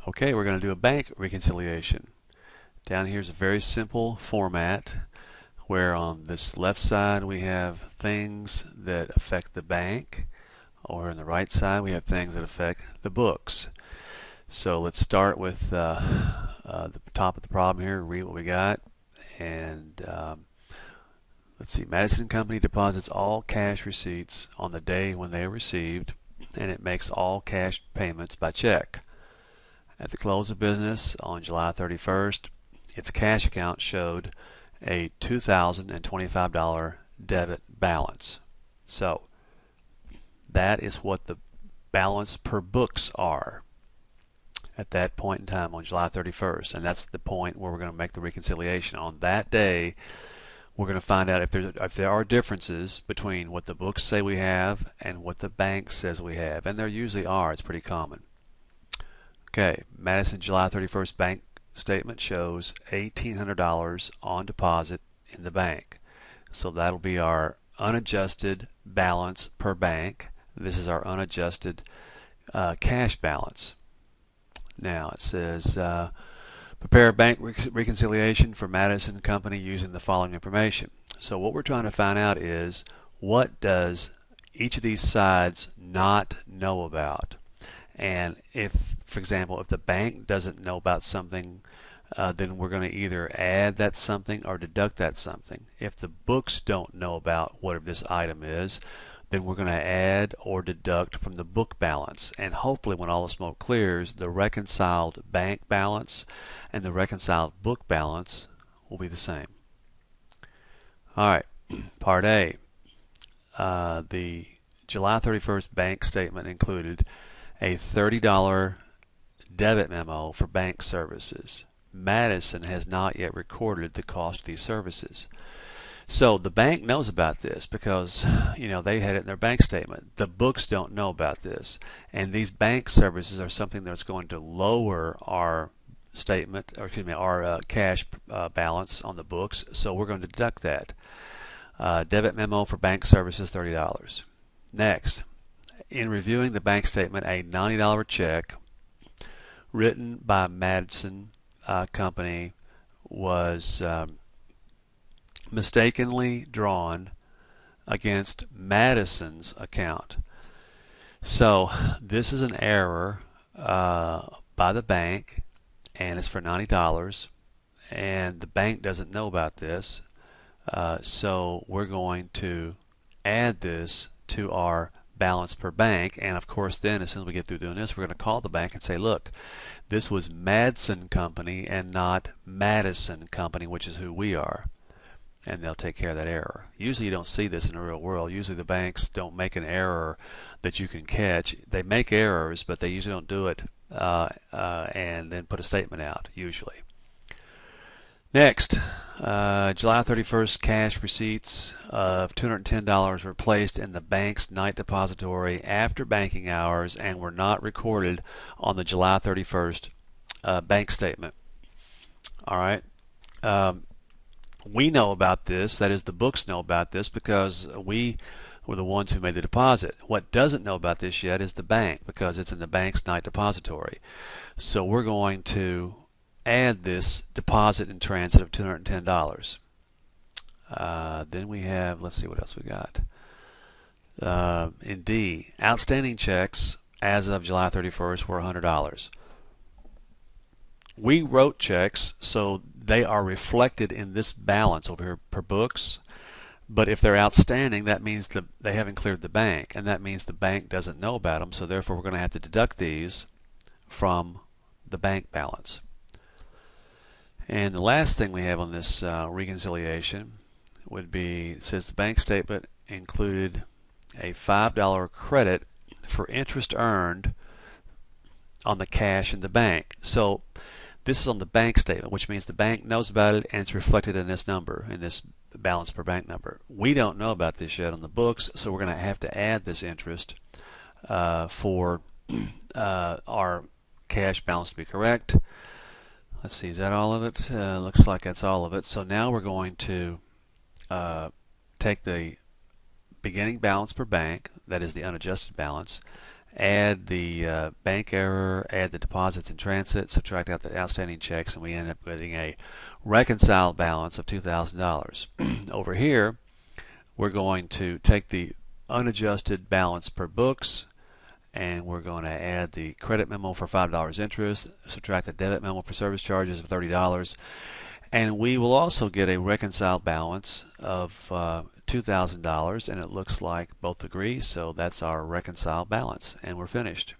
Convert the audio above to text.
Okay, we're going to do a bank reconciliation. Down here is a very simple format where on this left side we have things that affect the bank, or on the right side we have things that affect the books. So let's start with the top of the problem here, read what we got, and let's see, Madison Company deposits all cash receipts on the day when they are received, and it makes all cash payments by check. At the close of business on July 31st, its cash account showed a $2,025 debit balance. So that is what the balance per books are at that point in time on July 31st, and that's the point where we're going to make the reconciliation. On that day, we're going to find out if there are differences between what the books say we have and what the bank says we have, and there usually are. It's pretty common. Okay, Madison July 31st bank statement shows $1,800 on deposit in the bank. So that'll be our unadjusted balance per bank. This is our unadjusted cash balance. Now it says prepare a bank reconciliation for Madison Company using the following information. So what we're trying to find out is, what does each of these sides not know about? And if, for example, if the bank doesn't know about something, then we're going to either add that something or deduct that something. If the books don't know about whatever this item is, then we're going to add or deduct from the book balance. And hopefully when all the smoke clears, the reconciled bank balance and the reconciled book balance will be the same. Alright, Part A. The July 31st bank statement included a $30 debit memo for bank services. Madison has not yet recorded the cost of these services. So the bank knows about this because, they had it in their bank statement. The books don't know about this. And these bank services are something that's going to lower our statement, or excuse me, our cash balance on the books. So we're going to deduct that. Debit memo for bank services, $30. Next, in reviewing the bank statement, a $90 check written by Madison Company was mistakenly drawn against Madison's account. So this is an error by the bank, and it's for $90, and the bank doesn't know about this. So we're going to add this to our balance per bank, and of course then as soon as we get through doing this, we're going to call the bank and say, look, this was Madison Company and not Madison Company, which is who we are, and they'll take care of that error. Usually you don't see this in the real world. Usually the banks don't make an error that you can catch. They make errors, but they usually don't do it and then put a statement out, usually. Next, July 31st cash receipts of $210 were placed in the bank's night depository after banking hours and were not recorded on the July 31st bank statement. All right. We know about this, that is the books know about this, because we were the ones who made the deposit. What doesn't know about this yet is the bank, because it's in the bank's night depository. So we're going to add this deposit in transit of $210. Then we have, let's see what else we got. In D, outstanding checks as of July 31st were $100. We wrote checks, so they are reflected in this balance over here per books. But if they're outstanding, that means that they haven't cleared the bank, and that means the bank doesn't know about them. So therefore, we're going to have to deduct these from the bank balance. And the last thing we have on this reconciliation would be, it says the bank statement included a $5 credit for interest earned on the cash in the bank. So this is on the bank statement, which means the bank knows about it and it's reflected in this number, in this balance per bank number. We don't know about this yet on the books, so we're going to have to add this interest for our cash balance to be correct. Let's see, is that all of it? Looks like that's all of it. So now we're going to take the beginning balance per bank, that is the unadjusted balance, add the bank error, add the deposits in transit, subtract out the outstanding checks, and we end up getting a reconciled balance of $2,000. Over here, we're going to take the unadjusted balance per books, and we're going to add the credit memo for $5 interest, subtract the debit memo for service charges of $30, and we will also get a reconciled balance of $2,000, and it looks like both agree, so that's our reconciled balance, and we're finished.